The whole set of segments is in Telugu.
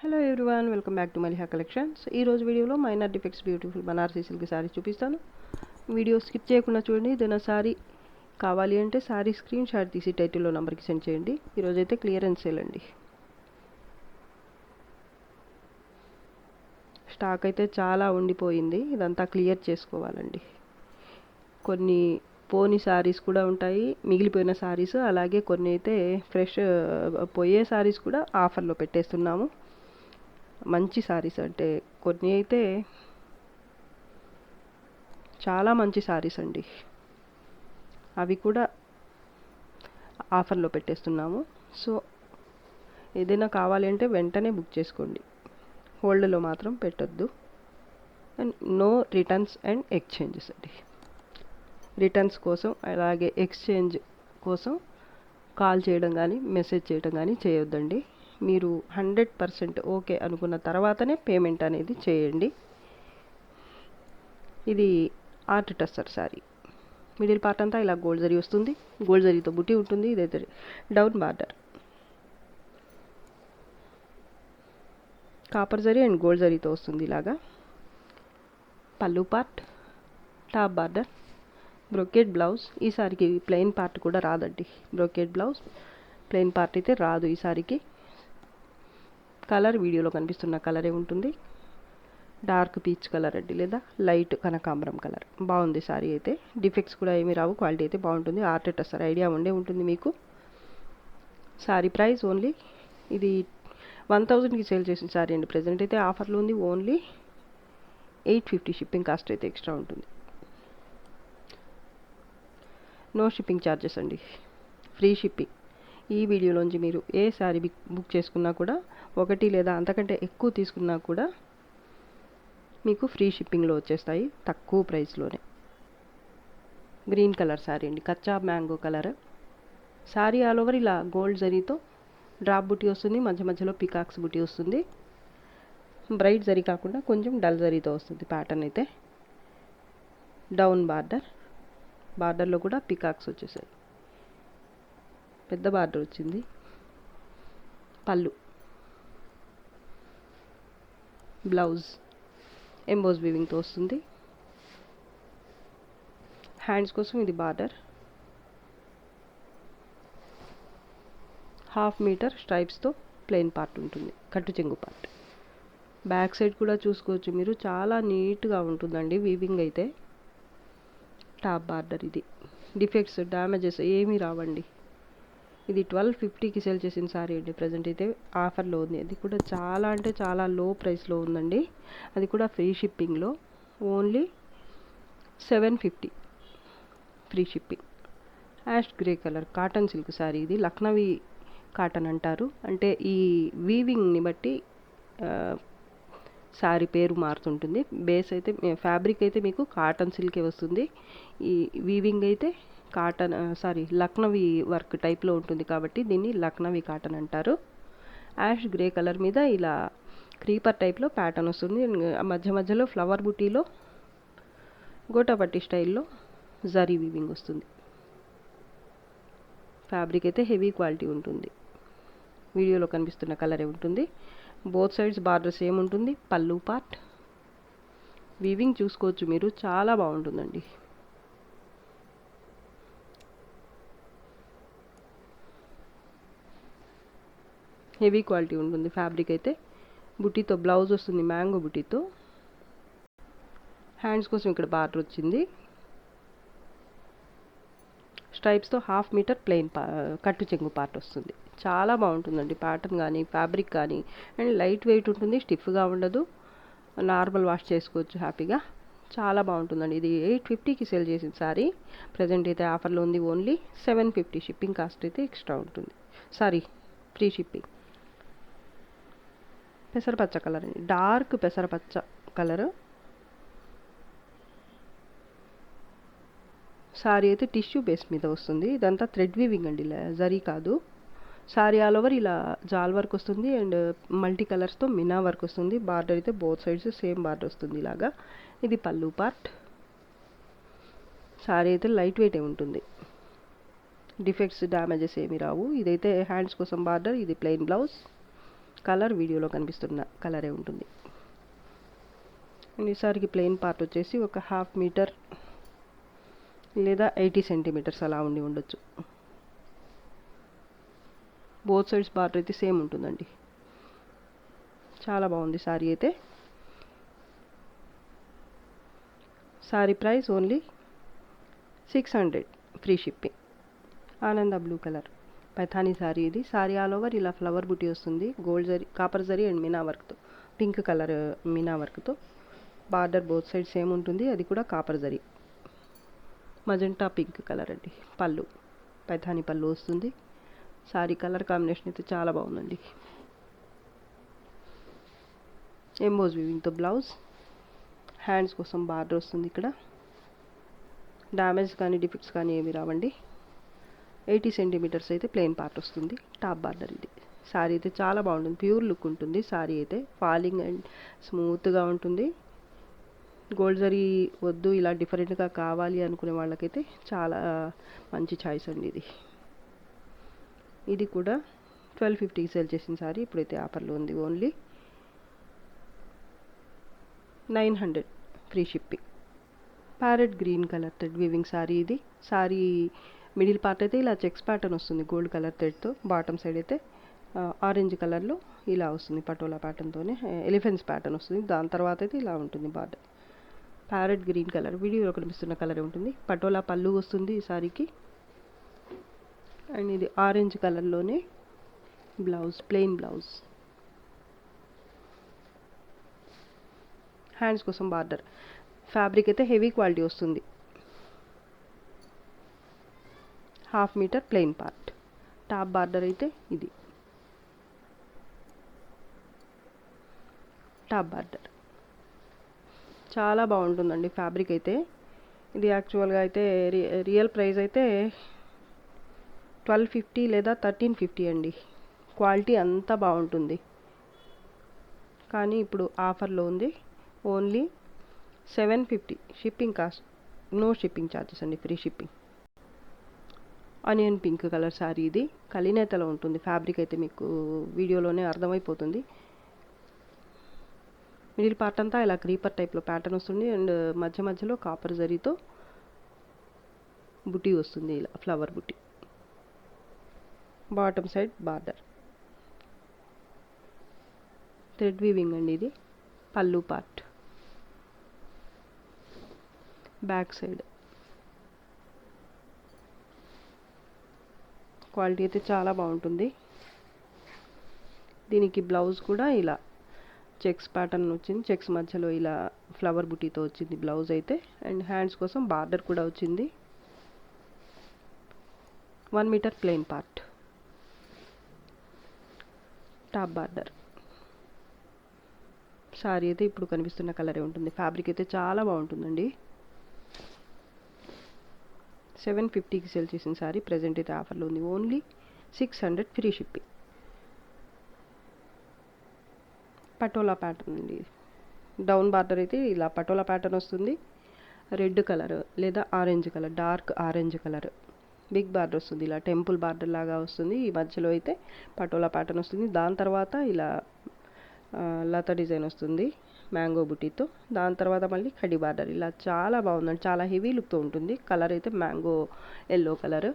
Hello everyone, welcome back to Maliha collections. ఈరోజు వీడియోలో minor defects beautiful Banarasi silk sari చూపిస్తాను. వీడియో స్కిప్ చేయకుండా చూడండి. ఏదైనా శారీ కావాలి అంటే శారీ స్క్రీన్ షాట్ తీసి టైటిల్లో నెంబర్కి సెండ్ చేయండి. ఈరోజు అయితే క్లియరెన్స్ సేల్ అండి. స్టాక్ అయితే చాలా ఉండిపోయింది, ఇదంతా క్లియర్ చేసుకోవాలండి. కొన్ని పోని శారీస్ కూడా ఉంటాయి, మిగిలిపోయిన శారీస్, అలాగే కొన్ని అయితే ఫ్రెష్ పోయే శారీస్ కూడా ఆఫర్లో పెట్టేస్తున్నాము. మంచి శారీస్ అంటే కొన్ని అయితే చాలా మంచి శారీస్ అండి, అవి కూడా ఆఫర్లో పెట్టేస్తున్నాము. సో ఏదైనా కావాలి అంటే వెంటనే బుక్ చేసుకోండి, హోల్డ్లో మాత్రం పెట్టొద్దు. And no returns and exchanges అండి. రిటర్న్స్ కోసం అలాగే ఎక్స్చేంజ్ కోసం కాల్ చేయడం కానీ మెసేజ్ చేయడం కానీ చేయొద్దండి. మీరు 100% ఓకే అనుకున్న తర్వాతనే పేమెంట్ అనేది చేయండి. ఇది art tussar sari. Middle part అంతా ఇలా గోల్డ్ జరీ వస్తుంది, గోల్డ్ జరీతో బుట్టి ఉంటుంది. ఇదైతే down border, copper zari and gold జరీతో వస్తుంది ఇలాగా. పళ్ళు part, top border, brocade blouse. ఈ సారికి ప్లెయిన్ పార్ట్ కూడా రాదండి, బ్రొకెట్ బ్లౌజ్ ప్లెయిన్ పార్ట్ అయితే రాదు ఈ సారికి. కలర్ వీడియోలో కనిపిస్తున్న కలరే ఉంటుంది, డార్క్ పీచ్ కలర్ అండి, లేదా లైట్ కనకాంబరం కలర్. బాగుంది సారీ అయితే, డిఫెక్ట్స్ కూడా ఏమీ రావు, క్వాలిటీ అయితే బాగుంటుంది. ఆర్ట్ టస్సర్ ఐడియా ఉంటుంది మీకు. సారీ ప్రైస్ ఓన్లీ, ఇది 1000కి సేల్ చేసిన సారీ అండి. ప్రజెంట్ అయితే ఆఫర్లో ఉంది, ఓన్లీ 850. షిప్పింగ్ కాస్ట్ అయితే ఎక్స్ట్రా ఉంటుంది. నో షిప్పింగ్ ఛార్జెస్ అండి, ఫ్రీ షిప్పింగ్. ఈ వీడియోలోంచి మీరు ఏ శారీ బుక్ చేసుకున్నా కూడా, ఒకటి లేదా అంతకంటే ఎక్కువ తీసుకున్నా కూడా మీకు ఫ్రీ షిప్పింగ్లో వచ్చేస్తాయి, తక్కువ ప్రైస్లోనే. గ్రీన్ కలర్ శారీ అండి, కచ్చా mango colour. Sari all over ఇలా గోల్డ్ జరీతో డ్రాప్ బుట్టి వస్తుంది, మధ్య మధ్యలో పికాక్స్ బుట్టి వస్తుంది. బ్రైట్ జరీ కాకుండా కొంచెం డల్ జరీతో వస్తుంది ప్యాటర్న్ అయితే. డౌన్ బార్డర్, బార్డర్లో కూడా పికాక్స్ వచ్చేసాయి, పెద్ద బార్డర్ వచ్చింది. పళ్ళు, బ్లౌజ్ ఎంబోస్ వీవింగ్తో వస్తుంది. హ్యాండ్స్ కోసం ఇది బార్డర్, 1/2 మీటర్ స్ట్రైప్స్తో ప్లెయిన్ పార్ట్ ఉంటుంది, కట్టు చెంగు పార్ట్. బ్యాక్ సైడ్ కూడా చూసుకోవచ్చు మీరు, చాలా నీట్గా ఉంటుందండి వీవింగ్ అయితే. టాప్ బార్డర్, ఇది డిఫెక్ట్స్ డ్యామేజెస్ ఏమీ రావండి. ఇది 1250కి సేల్ చేసిన సారీ అండి. ప్రజెంట్ అయితే ఆఫర్లో ఉంది, అది కూడా చాలా అంటే చాలా లో ప్రైస్లో ఉందండి. అది కూడా ఫ్రీ షిప్పింగ్లో, only 750 free shipping. Ash grey colour cotton silk sari, ఇది లక్నవీ కాటన్ అంటారు. అంటే ఈ వీవింగ్ని బట్టి శారీ పేరు మారుతుంటుంది. బేస్ అయితే ఫ్యాబ్రిక్ అయితే మీకు కాటన్ సిల్కే వస్తుంది, ఈ వీవింగ్ అయితే కాటన్ లక్నవీ వర్క్ టైప్లో ఉంటుంది కాబట్టి దీన్ని లక్నవీ కాటన్ అంటారు. యాష్ గ్రే కలర్ మీద ఇలా క్రీపర్ టైప్లో ప్యాటర్న్ వస్తుంది, మధ్య మధ్యలో ఫ్లవర్ బుటీలో గోటాపట్టి స్టైల్లో జరీ వీవింగ్ వస్తుంది. ఫ్యాబ్రిక్ అయితే హెవీ క్వాలిటీ ఉంటుంది, వీడియోలో కనిపిస్తున్న కలరే ఉంటుంది. బోత్ సైడ్స్ బార్డర్ సేమ్ ఉంటుంది. పళ్ళు పార్ట్, వీవింగ్ చూసుకోవచ్చు మీరు, చాలా బాగుంటుందండి. హెవీ క్వాలిటీ ఉంటుంది ఫ్యాబ్రిక్ అయితే. బుట్టీతో బ్లౌజ్ వస్తుంది, మ్యాంగో బుట్టీతో. హ్యాండ్స్ కోసం ఇక్కడ బార్డర్ వచ్చింది, స్ట్రైప్స్తో 1/2 మీటర్ ప్లెయిన్ కట్టు చెంగు పార్ట్ వస్తుంది. చాలా బాగుంటుందండి ప్యాటర్న్ కానీ ఫ్యాబ్రిక్ కానీ. అండ్ లైట్ వెయిట్ ఉంటుంది, స్టిఫ్గా ఉండదు, నార్మల్ వాష్ చేసుకోవచ్చు హ్యాపీగా. చాలా బాగుంటుందండి. ఇది 850కి సేల్ చేసిన సారీ, ప్రజెంట్ అయితే ఆఫర్లో ఉంది, ఓన్లీ 750. షిప్పింగ్ కాస్ట్ అయితే ఎక్స్ట్రా ఉంటుంది, ఫ్రీ షిప్పింగ్. పెసరపచ్చ కలర్ అండి, డార్క్ పెసరపచ్చ కలరు. సారీ అయితే టిష్యూ బేస్ మీద వస్తుంది, ఇదంతా థ్రెడ్ వీవింగ్ అండి, జరీ కాదు. సారీ ఆల్ ఓవర్ ఇలా జాల్ వర్క్ వస్తుంది అండ్ మల్టీ కలర్స్తో మినా వర్క్ వస్తుంది. బార్డర్ అయితే బోత్ సైడ్స్ సేమ్ బార్డర్ వస్తుంది ఇలాగా. ఇది పళ్ళు పార్ట్. సారీ అయితే లైట్ వెయిటే ఉంటుంది, డిఫెక్ట్స్ డ్యామేజెస్ ఏమీ రావు. ఇదైతే హ్యాండ్స్ కోసం బార్డర్, ఇది ప్లెయిన్ బ్లౌజ్. కలర్ వీడియోలో కనిపిస్తున్న కలరే ఉంటుంది. అండ్ ఈ సారీకి ప్లెయిన్ పార్ట్ వచ్చేసి ఒక 1/2 మీటర్ లేదా 80 సెంటీమీటర్స్ అలా ఉండొచ్చు. బోత్ సైడ్స్ బార్డర్ అయితే సేమ్ ఉంటుందండి. చాలా బాగుంది సారీ అయితే. Sorry price only 600 free shipping. ఆనంద బ్లూ కలర్ పైథానీ సారీ ఇది. సారీ ఆల్ ఓవర్ ఇలా ఫ్లవర్ బుటీ వస్తుంది, gold zari, copper zari and Meena వర్క్తో, పింక్ కలర్ మీనా వర్క్తో. బార్డర్ బోత్ సైడ్ సేమ్ ఉంటుంది, అది కూడా copper zari. Magenta pink colour అండి. పళ్ళు పైథానీ పళ్ళు వస్తుంది. సారీ కలర్ కాంబినేషన్ అయితే చాలా బాగుందండి. ఎంబోజ్ వీవింగ్తో బ్లౌజ్. హ్యాండ్స్ కోసం బార్డర్ వస్తుంది ఇక్కడ. డ్యామేజ్ కానీ డిఫెక్ట్స్ కానీ ఏమి రావండి. 80 సెంటీమీటర్స్ అయితే ప్లెయిన్ పార్ట్ వస్తుంది. టాప్ బార్డర్ ఇది. సారీ అయితే చాలా బాగుంటుంది, ప్యూర్ లుక్ ఉంటుంది. సారీ అయితే ఫాలింగ్ అండ్ స్మూత్గా ఉంటుంది. గోల్డ్ జరీ వద్దు, ఇలా డిఫరెంట్గా కావాలి అనుకునే వాళ్ళకైతే చాలా మంచి చాయిస్ అండి ఇది. ఇది కూడా 1250కి సేల్ చేసిన సారీ ఇప్పుడైతే ఆఫర్లో ఉంది. Only 900 free shipping. Parrot green colour thread weaving sorry ఇది. సారీ మిడిల్ పార్ట్ అయితే ఇలా చెక్స్ ప్యాటర్న్ వస్తుంది గోల్డ్ కలర్ థ్రెడ్తో. బాటమ్ సైడ్ అయితే ఆరెంజ్ కలర్లో ఇలా వస్తుంది పటోలా ప్యాటర్న్తోనే, ఎలిఫెంట్స్ ప్యాటర్న్ వస్తుంది. దాని తర్వాత అయితే ఇలా ఉంటుంది బార్డర్. ప్యారెట్ గ్రీన్ కలర్ వీడియోలో కనిపిస్తున్న కలర్ ఉంటుంది. పటోలా పళ్ళు వస్తుంది ఈ సారీకి. అండ్ ఇది ఆరెంజ్ కలర్లోనే బ్లౌజ్, ప్లెయిన్ బ్లౌజ్. హ్యాండ్స్ కోసం బార్డర్. ఫ్యాబ్రిక్ అయితే హెవీ క్వాలిటీ వస్తుంది. 1/2 metre plain part. Top border అయితే ఇది. టాప్ బార్డర్ చాలా బాగుంటుందండి ఫ్యాబ్రిక్ అయితే. ఇది యాక్చువల్గా అయితే రియల్ ప్రైస్ అయితే 1250 లేదా 1350 అండి. క్వాలిటీ అంతా బాగుంటుంది, కానీ ఇప్పుడు ఆఫర్లో ఉంది. Only 750 shipping cost, no shipping charges అండి, free shipping. Onion pink colour sari ఇది. కలినేతలో ఉంటుంది ఫ్యాబ్రిక్ అయితే, మీకు వీడియోలోనే అర్థమైపోతుంది. మిడిల్ పార్ట్ అంతా ఇలా క్రీపర్ టైప్లో ప్యాటర్న్ వస్తుంది. అండ్ మధ్య మధ్యలో కాపర్ జరీతో బుటీ వస్తుంది, ఇలా ఫ్లవర్ బుటీ. Bottom side border. Thread weaving అండి ఇది. పళ్ళు పార్ట్. బ్యాక్ సైడ్ క్వాలిటీ అయితే చాలా బాగుంటుంది. దీనికి బ్లౌజ్ కూడా ఇలా చెక్స్ ప్యాటర్న్ వచ్చింది. చెక్స్ మధ్యలో ఇలా ఫ్లవర్ బుటీతో వచ్చింది బ్లౌజ్ అయితే. అండ్ హ్యాండ్స్ కోసం బార్డర్ కూడా వచ్చింది. 1 metre plain part. Top border. Sari అయితే ఇప్పుడు కనిపిస్తున్న కలరే ఉంటుంది. ఫ్యాబ్రిక్ అయితే చాలా బాగుంటుందండి. 750కి సేల్ చేసిన సారీ ప్రజెంట్ అయితే ఆఫర్లో ఉంది. Only 600 free shipping. Patola pattern అండి. డౌన్ బార్డర్ అయితే ఇలా పటోలా ప్యాటర్న్ వస్తుంది. రెడ్ కలర్ లేదా orange colour, dark orange colour. Big border వస్తుంది, ఇలా టెంపుల్ బార్డర్ లాగా వస్తుంది. ఈ మధ్యలో అయితే పటోలా ప్యాటర్న్ వస్తుంది. దాని తర్వాత ఇలా లతా డిజైన్ వస్తుంది మ్యాంగో బుటీతో. దాని తర్వాత మళ్ళీ కడి బార్డర్. ఇలా చాలా బాగుందండి, చాలా హెవీ లుక్తో ఉంటుంది. కలర్ అయితే మ్యాంగో ఎల్లో కలర్.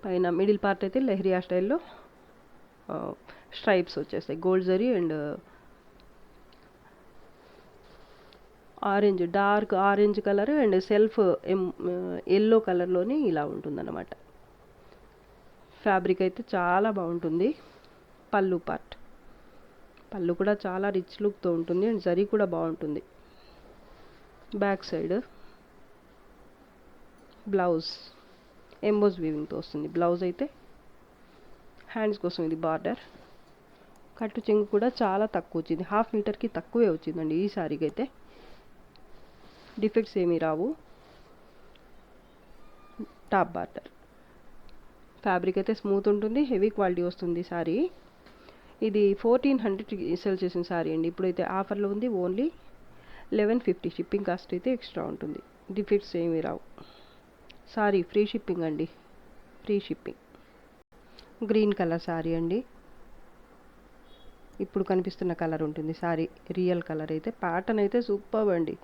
పైన మిడిల్ పార్ట్ అయితే లెహరియా స్టైల్లో స్ట్రైప్స్ వచ్చేస్తాయి, gold zari and orange, dark orange colour and self yellow కలర్లోని ఇలా ఉంటుందన్నమాట. ఫ్యాబ్రిక్ అయితే చాలా బాగుంటుంది. పళ్ళు పార్ట్. పళ్ళు కూడా చాలా రిచ్ లుక్తో ఉంటుంది అండ్ జరీ కూడా బాగుంటుంది. బ్యాక్ సైడ్ బ్లౌజ్ ఎంబోజ్ వీవింగ్తో వస్తుంది బ్లౌజ్ అయితే. హ్యాండ్స్ కోసం ఇది బార్డర్. కట్టు చెంగు కూడా చాలా తక్కువ వచ్చింది, 1/2 మీటర్కి తక్కువే వచ్చిందండి ఈ సారీకి అయితే. డిఫెక్ట్స్ ఏమీ రావు. Top border. ఫ్యాబ్రిక్ అయితే స్మూత్ ఉంటుంది, హెవీ క్వాలిటీ వస్తుంది సారీ. ఇది 1400 సేల్ చేసిన సారీ అండి. ఇప్పుడైతే ఆఫర్లో ఉంది. ఓన్లీ 1150. షిప్పింగ్ కాస్ట్ అయితే ఎక్స్ట్రా ఉంటుంది. డిఫెక్ట్స్ ఏమీ రావు. సారీ ఫ్రీ షిప్పింగ్ అండి, free shipping. Green colour sari అండి. ఇప్పుడు కనిపిస్తున్న కలర్ ఉంటుంది సారీ రియల్ కలర్ అయితే. ప్యాటర్న్ అయితే సూపర్ అండి.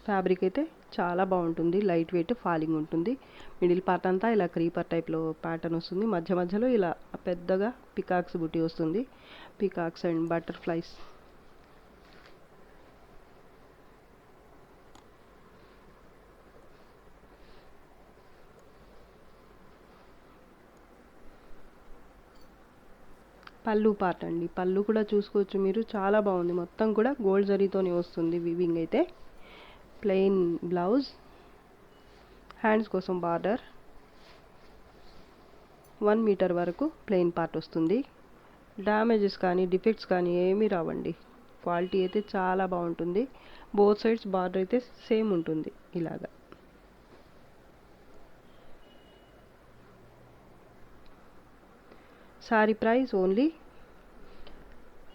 ఫ్యాబ్రిక్ అయితే చాలా బాగుంటుంది, లైట్ వెయిట్, ఫాలింగ్ ఉంటుంది. మిడిల్ పార్ట్ అంతా ఇలా క్రీపర్ టైప్లో ప్యాటర్న్ వస్తుంది. మధ్య మధ్యలో ఇలా పెద్దగా పికాక్స్ బుట్టి వస్తుంది. Peacocks and butterflies. పళ్ళు పార్ట్ అండి, పళ్ళు కూడా చూసుకోవచ్చు మీరు, చాలా బాగుంది. మొత్తం కూడా గోల్డ్ జరీతోనే వస్తుంది వీవింగ్ అయితే. ప్లెయిన్ బ్లౌజ్, హ్యాండ్స్ కోసం బార్డర్, 1 మీటర్ వరకు ప్లెయిన్ పార్ట్ వస్తుంది. డ్యామేజెస్ కానీ డిఫెక్ట్స్ కానీ ఏమీ రావండి. క్వాలిటీ అయితే చాలా బాగుంటుంది. బోత్ సైడ్స్ బార్డర్ అయితే సేమ్ ఉంటుంది ఇలాగా. Sorry price only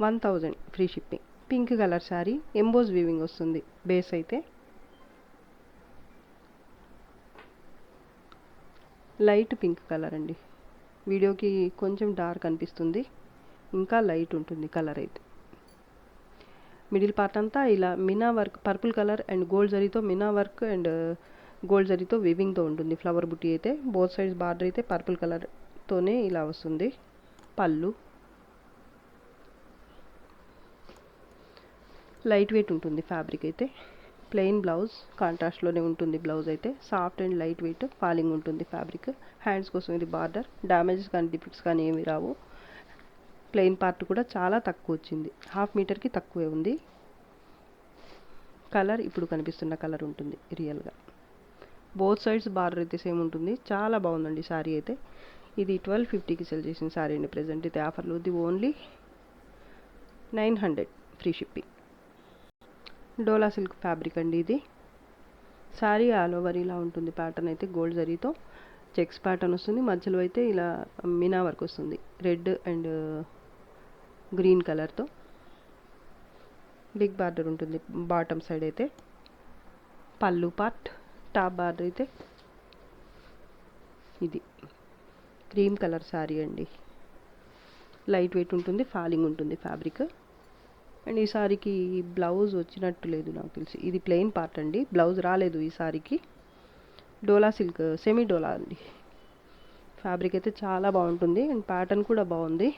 1000 free shipping. Pink colour sorry, emboss weaving వస్తుంది బేస్ అయితే. లైట్ పింక్ కలర్ అండి, వీడియోకి కొంచెం డార్క్ అనిపిస్తుంది, ఇంకా లైట్ ఉంటుంది కలర్ అయితే. మిడిల్ పార్ట్ అంతా ఇలా Mina work, purple colour and gold జరీతో మినా వర్క్ అండ్ గోల్డ్ జరీతో వీవింగ్తో ఉంటుంది ఫ్లవర్ బుట్టి అయితే. బోత్ సైడ్స్ బార్డర్ అయితే పర్పుల్ కలర్తోనే ఇలా వస్తుంది. పళ్ళు లైట్ వెయిట్ ఉంటుంది ఫ్యాబ్రిక్ అయితే. ప్లెయిన్ బ్లౌజ్, కాంట్రాస్ట్లోనే ఉంటుంది బ్లౌజ్ అయితే. Soft and light weight, falling ఉంటుంది ఫ్యాబ్రిక్. హ్యాండ్స్ కోసం ఇది బార్డర్. డ్యామేజెస్ కానీ డిఫెక్ట్స్ కానీ ఏమి రావు. ప్లెయిన్ పార్ట్ కూడా చాలా తక్కువ వచ్చింది, 1/2 మీటర్కి తక్కువే ఉంది. కలర్ ఇప్పుడు కనిపిస్తున్న కలర్ ఉంటుంది రియల్గా. బోత్ సైడ్స్ బార్డర్ అయితే సేమ్ ఉంటుంది. చాలా బాగుందండి శారీ అయితే. ఇది 1250కి సెల్ చేసిన శారీ అండి. ప్రెజెంట్ అయితే ఆఫర్లో ఉంది. Only 900 free shipping. Dola silk fabric అండి ఇది. శారీ ఆల్ ఓవర్ ఇలా ఉంటుంది. ప్యాటర్న్ అయితే గోల్డ్ జరీతో చెక్స్ ప్యాటర్న్ వస్తుంది. మధ్యలో అయితే ఇలా మీనా వర్క్ వస్తుంది, రెడ్ అండ్ గ్రీన్ కలర్తో. బిగ్ బార్డర్ ఉంటుంది బాటమ్ సైడ్ అయితే. పళ్ళు పార్ట్, టాప్ బార్డర్ అయితే ఇది. క్రీమ్ కలర్ శారీ అండి, లైట్ వెయిట్ ఉంటుంది, ఫాలింగ్ ఉంటుంది ఫ్యాబ్రిక్. అండ్ ఈ సారీకి బ్లౌజ్ వచ్చినట్టు లేదు నాకు తెలిసి. ఇది ప్లెయిన్ పార్ట్ అండి, బ్లౌజ్ రాలేదు ఈ సారీకి. డోలా సిల్క్, సెమీ డోలా అండి. ఫ్యాబ్రిక్ అయితే చాలా బాగుంటుంది అండ్ ప్యాటర్న్ కూడా బాగుంది.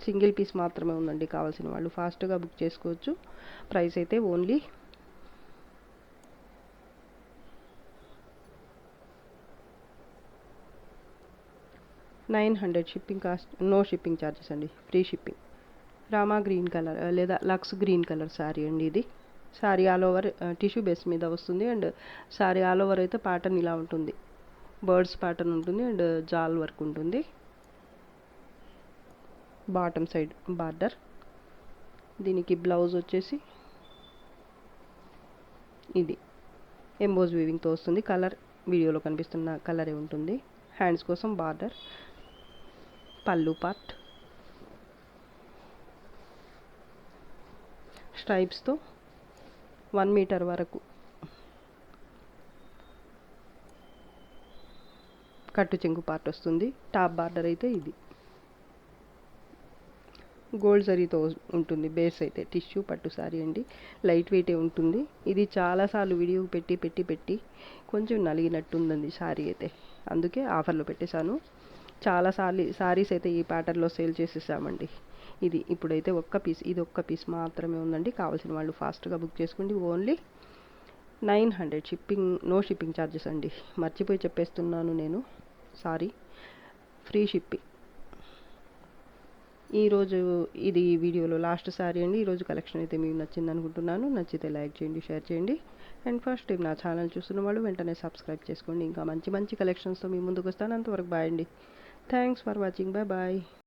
సింగిల్ పీస్ మాత్రమే ఉందండి, కావాల్సిన వాళ్ళు ఫాస్ట్గా బుక్ చేసుకోవచ్చు. ప్రైస్ అయితే only 900 shipping cost, no shipping charges అండి, free shipping. Rama green colour లేదా లక్స్ గ్రీన్ కలర్ శారీ అండి ఇది. Sari all over tissue base మీద వస్తుంది అండ్ శారీ ఆల్ ఓవర్ అయితే ప్యాటర్న్ ఇలా ఉంటుంది. బర్డ్స్ ప్యాటర్న్ ఉంటుంది అండ్ జాల్ వర్క్ ఉంటుంది. Bottom side border. దీనికి బ్లౌజ్ వచ్చేసి ఇది ఎంబోజ్ వీవింగ్తో వస్తుంది. కలర్ వీడియోలో కనిపిస్తున్న కలరే ఉంటుంది. హ్యాండ్స్ కోసం బార్డర్. పళ్ళు పార్ట్ స్ట్రైప్స్తో 1 మీటర్ వరకు కట్టు చెంగు పార్ట్ వస్తుంది. టాప్ బార్డర్ అయితే ఇది గోల్డ్ జరీతో ఉంటుంది. బేస్ అయితే టిష్యూ పట్టు సారీ అండి, లైట్ వెయిటే ఉంటుంది. ఇది చాలాసార్లు వీడియో పెట్టి కొంచెం నలిగినట్టుందండి సారీ అయితే, అందుకే ఆఫర్లో పెట్టేశాను. చాలాసార్లు సారీస్ అయితే ఈ ప్యాటర్న్లో సేల్ చేసేసామండి. ఇది ఇప్పుడైతే ఇది ఒక్క పీస్ మాత్రమే ఉందండి. కావాల్సిన వాళ్ళు ఫాస్ట్గా బుక్ చేసుకోండి. Only 900 shipping, no shipping charges అండి. మర్చిపోయి చెప్పేస్తున్నాను నేను, సారీ. Free shipping. ఈరోజు ఇది వీడియోలో లాస్ట్ సారీ అండి. ఈరోజు కలెక్షన్ అయితే మీకు నచ్చింది అనుకుంటున్నాను. నచ్చితే లైక్ చేయండి, షేర్ చేయండి. అండ్ ఫస్ట్ టైం నా ఛానల్ చూస్తున్న వాళ్ళు వెంటనే సబ్స్క్రైబ్ చేసుకోండి. ఇంకా మంచి కలెక్షన్స్తో మీ ముందుకు వస్తాను. అంతవరకు బాయ్ అండి. Thanks for watching. బాయ్.